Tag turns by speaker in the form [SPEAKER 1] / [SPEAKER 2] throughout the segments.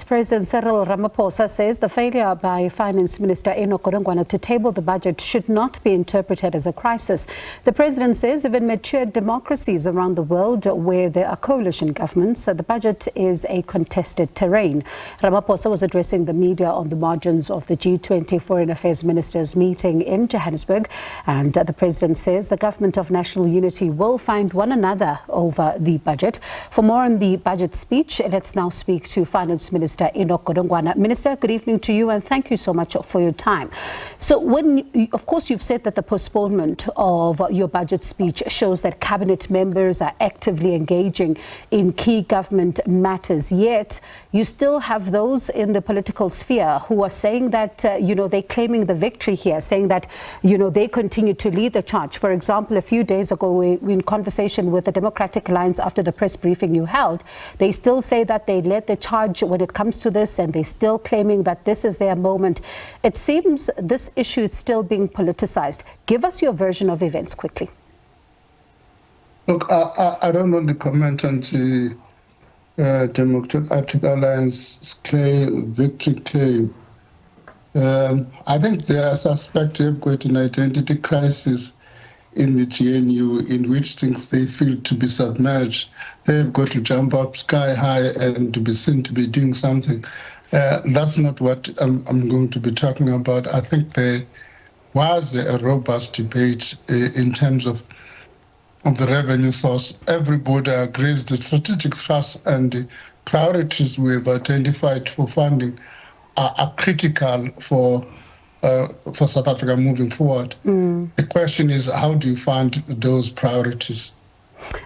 [SPEAKER 1] President Cyril Ramaphosa says the failure by Finance Minister Enoch Godongwana to table the budget should not be interpreted as a crisis. The President says even mature democracies around the world where there are coalition governments, the budget is a contested terrain. Ramaphosa was addressing the media on the margins of the G20 Foreign Affairs Ministers meeting in Johannesburg, and the President says the Government of National Unity will find one another over the budget. For more on the budget speech, let's now speak to Finance Minister Enoch Godongwana. Minister, good evening to you and thank you so much for your time. So of course, you've said that the postponement of your budget speech shows that cabinet members are actively engaging in key government matters. Yet, you still have those in the political sphere who are saying that, they're claiming the victory here, saying that, they continue to lead the charge. For example, a few days ago, we were in conversation with the Democratic Alliance after the press briefing you held. They still say that they led the charge when it comes to this, and they're still claiming that this is their moment. It seems this issue is still being politicized. Give us your version of events quickly.
[SPEAKER 2] Look, I don't want to comment on the Democratic Alliance victory claim. I think they are suspect they've got an identity crisis in the GNU in which things they feel to be submerged. They've got to jump up sky high and to be seen to be doing something. That's not what I'm going to be talking about. I think there was a robust debate in terms of the revenue source. Everybody agrees the strategic thrust and the priorities we've identified for funding are critical for South Africa moving forward. The question is, how do you fund those priorities?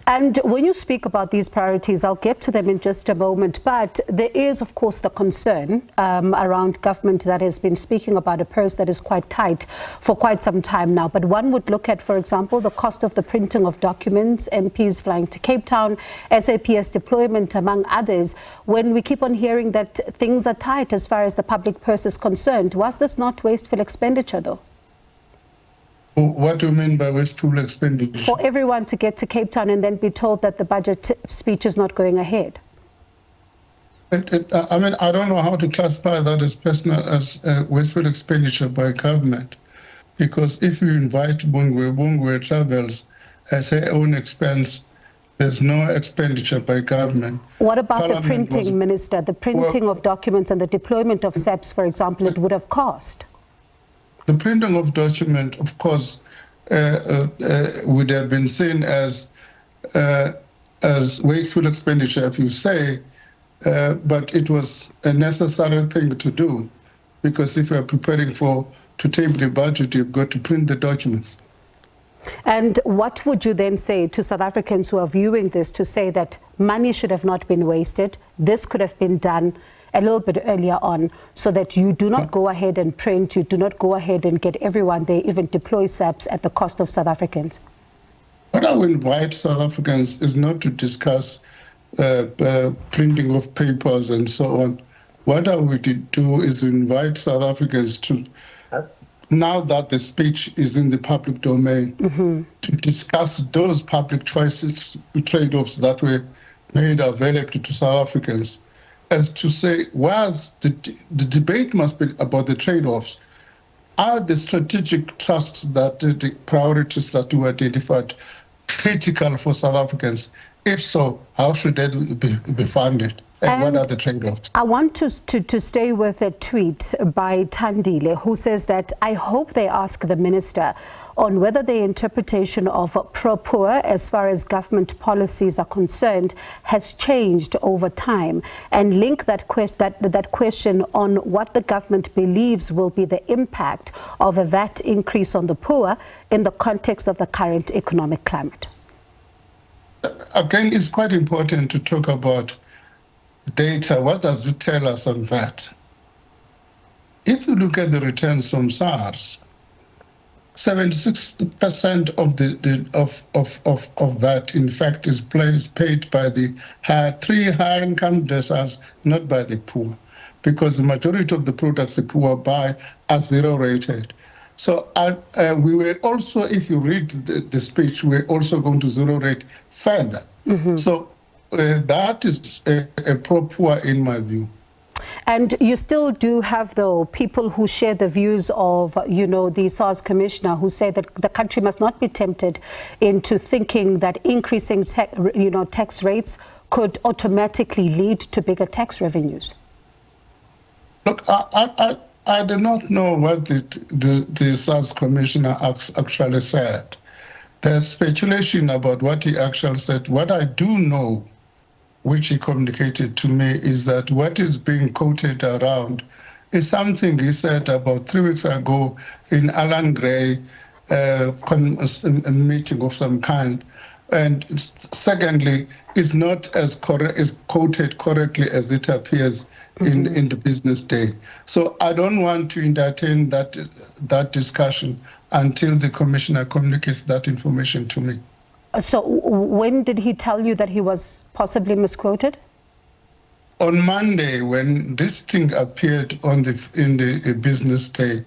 [SPEAKER 1] And when you speak about these priorities, I'll get to them in just a moment, but there is, of course, the concern around government that has been speaking about a purse that is quite tight for quite some time now. But one would look at, for example, the cost of the printing of documents, MPs flying to Cape Town, SAPS deployment, among others. When we keep on hearing that things are tight as far as the public purse is concerned, was this not wasteful expenditure, though?
[SPEAKER 2] What do you mean by wasteful expenditure?
[SPEAKER 1] For everyone to get to Cape Town and then be told that the budget speech is not going ahead.
[SPEAKER 2] I don't know how to classify that as wasteful expenditure by government, because if you invite Bungwe travels as their own expense, there's no expenditure by government.
[SPEAKER 1] What about the printing, Minister? The printing of documents and the deployment of SABC, for example, it would have cost.
[SPEAKER 2] The printing of document, of course, would have been seen as wasteful expenditure, if you say, but it was a necessary thing to do, because if you are preparing to table a budget, you've got to print the documents.
[SPEAKER 1] And what would you then say to South Africans who are viewing this to say that money should have not been wasted, this could have been done a little bit earlier on, so that you do not go ahead and print, you do not go ahead and get everyone there, even deploy SABs at the cost of South Africans?
[SPEAKER 2] What I would invite South Africans is not to discuss printing of papers and so on. What I would do is invite South Africans to, now that the speech is in the public domain, to discuss those public choices, trade-offs that were made available to South Africans. As to say, the debate must be about the trade-offs. Are the strategic trusts that the priorities that you identified critical for South Africans? If so, how should they be funded? And what are the trade-offs? I
[SPEAKER 1] want to stay with a tweet by Tandile, who says that, I hope they ask the minister on whether the interpretation of pro-poor as far as government policies are concerned has changed over time, and link that question on what the government believes will be the impact of a VAT increase on the poor in the context of the current economic climate.
[SPEAKER 2] Again, it's quite important to talk about data. What does it tell us on that? If you look at the returns from SARS, 76% of that, in fact, is paid by the three high-income deciles, not by the poor, because the majority of the products the poor buy are zero-rated. So we were also, if you read the speech, we're also going to zero-rate further. So that is a pro-poor in my view.
[SPEAKER 1] And you still do have, though, people who share the views of, the SARS commissioner, who say that the country must not be tempted into thinking that increasing tax rates could automatically lead to bigger tax revenues.
[SPEAKER 2] Look, I do not know what the SARS commissioner actually said. There's speculation about what he actually said. What I do know, which he communicated to me, is that what is being quoted around is something he said about 3 weeks ago in Alan Gray, a meeting of some kind. And secondly, is not as quoted correctly as it appears in the business day. So I don't want to entertain that discussion until the commissioner communicates that information to me.
[SPEAKER 1] So when did he tell you that he was possibly misquoted?
[SPEAKER 2] On Monday, when this thing appeared in the business day,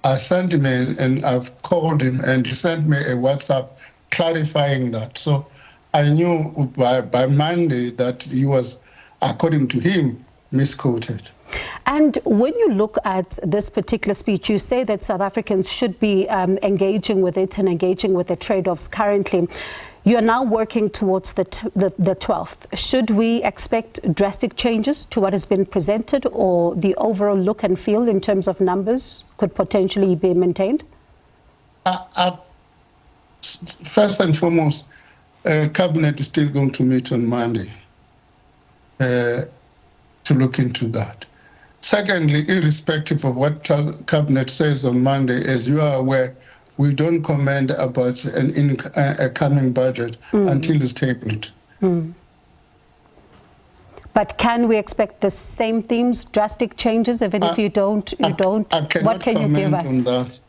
[SPEAKER 2] I sent him and I've called him, and he sent me a WhatsApp clarifying that. So I knew by Monday that he was, according to him, misquoted.
[SPEAKER 1] And when you look at this particular speech, you say that South Africans should be engaging with it and engaging with the trade-offs currently. You are now working towards the 12th. Should we expect drastic changes to what has been presented, or the overall look and feel in terms of numbers could potentially be maintained?
[SPEAKER 2] First and foremost, Cabinet is still going to meet on Monday to look into that. Secondly, irrespective of what Cabinet says on Monday, as you are aware, we don't comment about a coming budget until it's tabled.
[SPEAKER 1] But can we expect the same themes, drastic changes, even if you don't?
[SPEAKER 2] I cannot
[SPEAKER 1] what can you give us?
[SPEAKER 2] On that.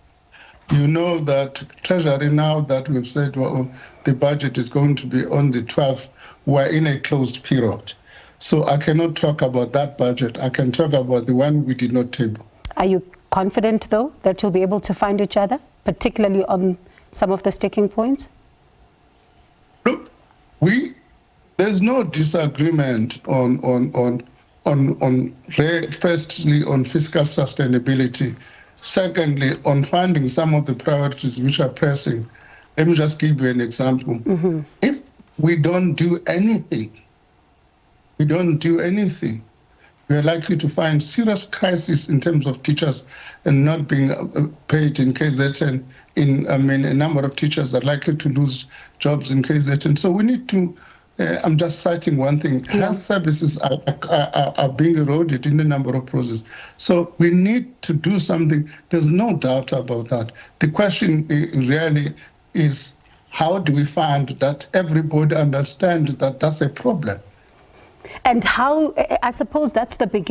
[SPEAKER 2] You know that Treasury, now that we've said the budget is going to be on the 12th, we're in a closed period. So I cannot talk about that budget. I can talk about the one we did not table. Are
[SPEAKER 1] you confident, though, that you'll be able to find each other, particularly on some of the sticking points?
[SPEAKER 2] Look, there's no disagreement on firstly, on fiscal sustainability. Secondly, on funding some of the priorities which are pressing. Let me just give you an example. If we don't do anything, we are likely to find serious crisis in terms of teachers and not being paid in KZN. A number of teachers are likely to lose jobs in KZN. So we need to, I'm just citing one thing, health services are being eroded in a number of processes. So we need to do something. There's no doubt about that. The question really is, how do we find that everybody understands that that's a problem?
[SPEAKER 1] And how, I suppose that's the big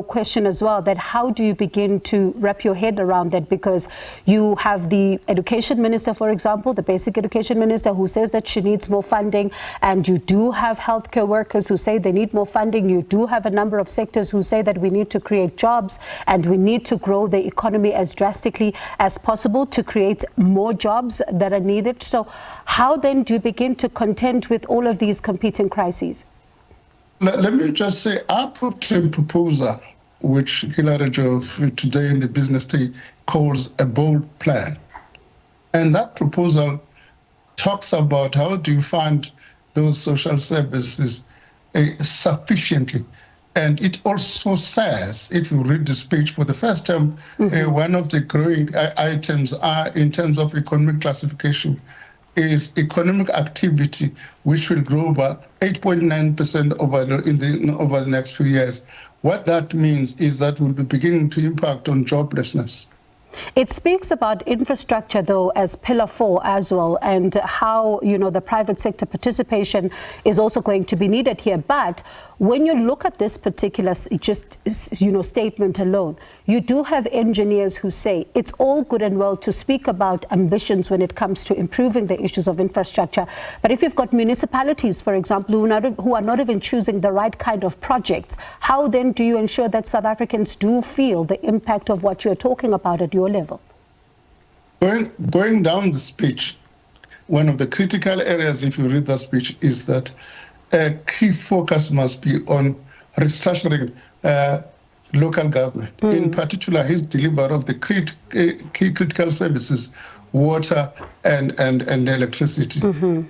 [SPEAKER 1] question as well, that how do you begin to wrap your head around that? Because you have the education minister, for example, the basic education minister, who says that she needs more funding, and you do have healthcare workers who say they need more funding. You do have a number of sectors who say that we need to create jobs and we need to grow the economy as drastically as possible to create more jobs that are needed. So how then do you begin to contend with all of these competing crises?
[SPEAKER 2] Let me just say, I put a proposal, which Hilary Jove today in the Business Day calls a bold plan. And that proposal talks about how do you fund those social services sufficiently. And it also says, if you read the speech for the first time, one of the growing items are in terms of economic classification is economic activity, which will grow by 8.9% over the next few years. What that means is that we'll be beginning to impact on joblessness.
[SPEAKER 1] It speaks about infrastructure, though, as pillar 4 as well, and how, the private sector participation is also going to be needed here. But when you look at this particular statement alone, you do have engineers who say it's all good and well to speak about ambitions when it comes to improving the issues of infrastructure. But if you've got municipalities, for example, who are not even choosing the right kind of projects, how then do you ensure that South Africans do feel the impact of what you're talking about at your level?
[SPEAKER 2] Going down the speech, one of the critical areas, if you read the speech, is that a key focus must be on restructuring local government, in particular his delivery of the key critical services, water and electricity,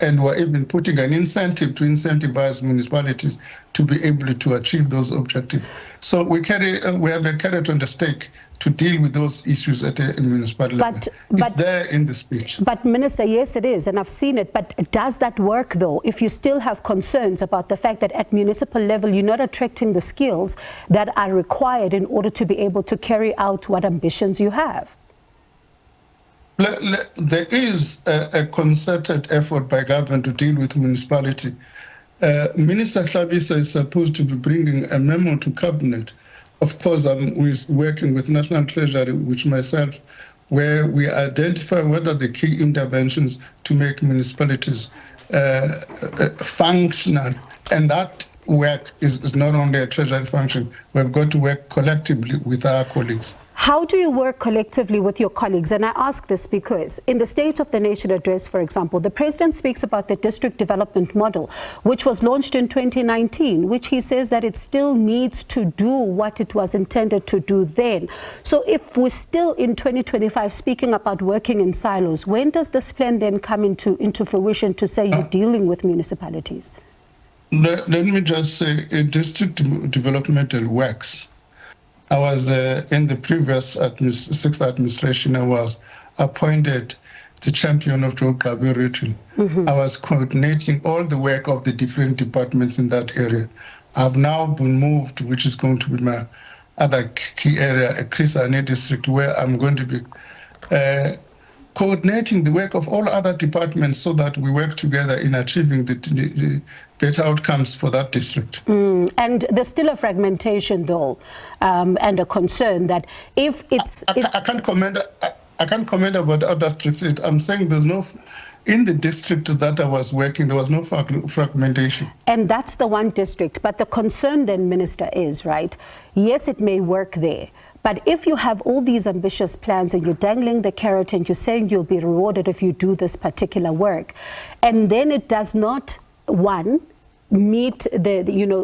[SPEAKER 2] and we're even putting an incentive to incentivize municipalities to be able to achieve those objectives. So we have a carrot on the stake to deal with those issues at a municipal level. It's there in the speech.
[SPEAKER 1] But Minister, yes it is, and I've seen it, but does that work though, if you still have concerns about the fact that at municipal level you're not attracting the skills that are required in order to be able to carry out what ambitions you have?
[SPEAKER 2] There is a concerted effort by government to deal with municipality. Minister Tlhabisa is supposed to be bringing a memo to cabinet. Of course, I'm working with National Treasury, which myself, where we identify what are the key interventions to make municipalities functional. And that work is not only a Treasury function. We've got to work collectively with our colleagues.
[SPEAKER 1] How do you work collectively with your colleagues? And I ask this because in the State of the Nation address, for example, the President speaks about the district development model, which was launched in 2019, which he says that it still needs to do what it was intended to do then. So if we're still in 2025 speaking about working in silos, when does this plan then come into fruition to say you're dealing with municipalities?
[SPEAKER 2] Let me just say, district developmental works. I was in the previous sixth administration, I was appointed the champion of geography region. I was coordinating all the work of the different departments in that area. I've now been moved, which is going to be my other key area, Chris Ane district, where I'm going to be coordinating the work of all other departments so that we work together in achieving the better outcomes for that district.
[SPEAKER 1] And there's still a fragmentation, though, and a concern that if it's...
[SPEAKER 2] I can't comment about other districts. I'm saying there's no... In the district that I was working, there was no fragmentation.
[SPEAKER 1] And that's the one district. But the concern then, Minister, is, right, yes, it may work there. But if you have all these ambitious plans and you're dangling the carrot and you're saying you'll be rewarded if you do this particular work, and then it does not, one, meet the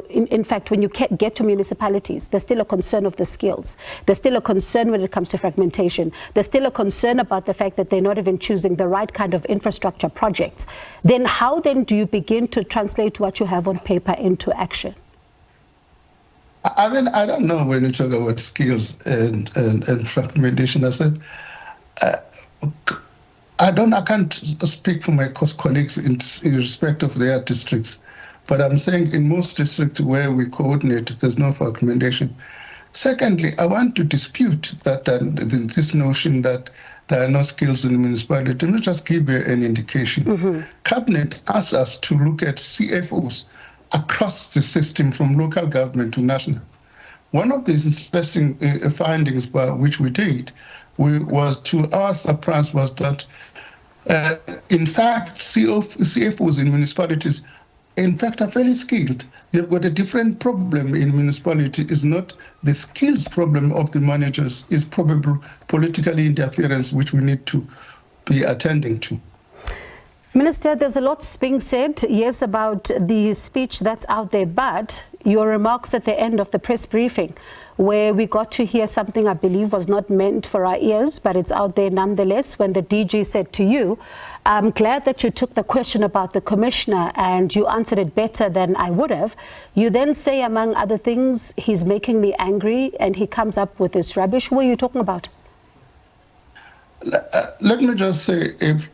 [SPEAKER 1] in fact, when you get to municipalities, there's still a concern of the skills. There's still a concern when it comes to fragmentation. There's still a concern about the fact that they're not even choosing the right kind of infrastructure projects. Then how then do you begin to translate what you have on paper into action?
[SPEAKER 2] I mean, I don't know when you talk about skills and fragmentation. I said, I can't speak for my colleagues in respect of their districts, but I'm saying in most districts where we coordinate, there's no fragmentation. Secondly, I want to dispute that this notion that there are no skills in the municipality. Let me just give you an indication. Cabinet asked us to look at CFOs across the system from local government to national. One of these interesting findings by which we did was, to our surprise, was that in fact CFOs in municipalities in fact are very skilled. They've got a different problem in municipality. It's not the skills problem of the managers, it's probably political interference which we need to be attending to.
[SPEAKER 1] Minister, there's a lot being said, yes, about the speech that's out there, but your remarks at the end of the press briefing, where we got to hear something I believe was not meant for our ears, but it's out there nonetheless, when the DG said to you, I'm glad that you took the question about the commissioner and you answered it better than I would have. You then say, among other things, he's making me angry, and he comes up with this rubbish. Who are you talking about?
[SPEAKER 2] Let me just say, if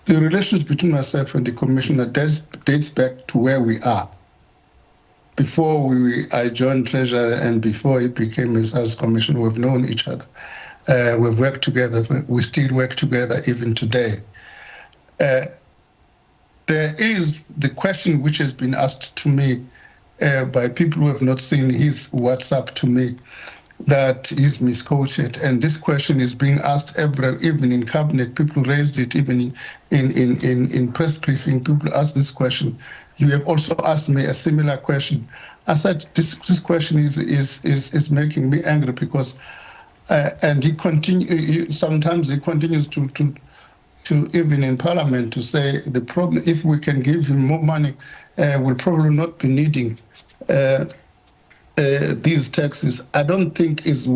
[SPEAKER 2] the relations between myself and the commissioner dates back to where we are. Before I joined Treasury and before he became a SARS commissioner, we've known each other. We've worked together. We still work together even today. There is the question which has been asked to me by people who have not seen his WhatsApp to me, that is misquoted, and this question is being asked even in cabinet. People raised it even in press briefing. People ask this question. You have also asked me a similar question. I said this question is making me angry because, and sometimes he continues to even in Parliament to say the problem, if we can give him more money, we'll probably not be needing these taxes, I don't think is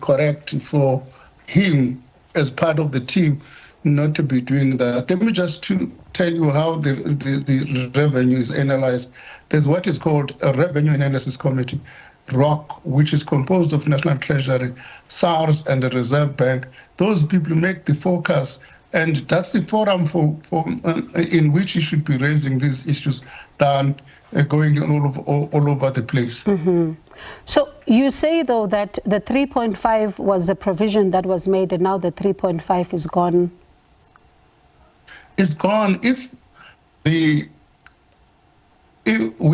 [SPEAKER 2] correct for him as part of the team not to be doing that. Let me just tell you how the revenue is analyzed. There's what is called a Revenue Analysis Committee, ROC, which is composed of National Treasury, SARS, and the Reserve Bank. Those people make the forecast, and that's the forum in which he should be raising these issues than going all over the place.
[SPEAKER 1] Mm-hmm. So you say, though, that the 3.5 was a provision that was made, and now the 3.5 is gone.
[SPEAKER 2] It's gone. If we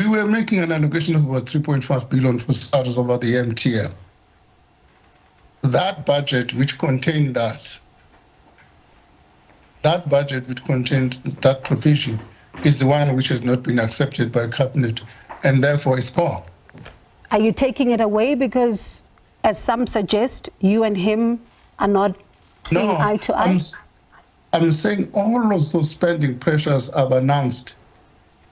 [SPEAKER 2] were making an allocation of about 3.5 billion for SARS over the MTF, that budget which contained that provision is the one which has not been accepted by Cabinet, and therefore it's gone.
[SPEAKER 1] Are you taking it away because, as some suggest, you and him are not seeing eye to eye?
[SPEAKER 2] I'm saying all of those spending pressures I've announced,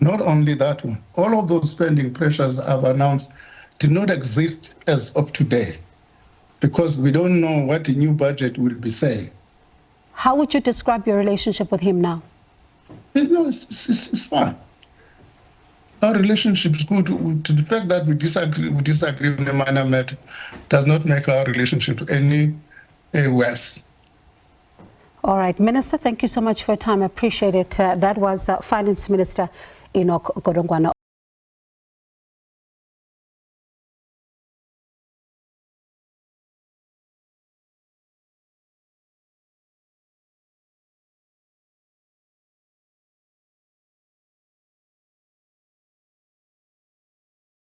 [SPEAKER 2] not only that one, all of those spending pressures I've announced do not exist as of today because we don't know what the new budget will be saying.
[SPEAKER 1] How would you describe your relationship with him now?
[SPEAKER 2] It's fine. Our relationship is good. The fact that we disagree on a minor matter does not make our relationship any worse.
[SPEAKER 1] All right, Minister, thank you so much for your time. I appreciate it. That was Finance Minister Enoch Godongwana.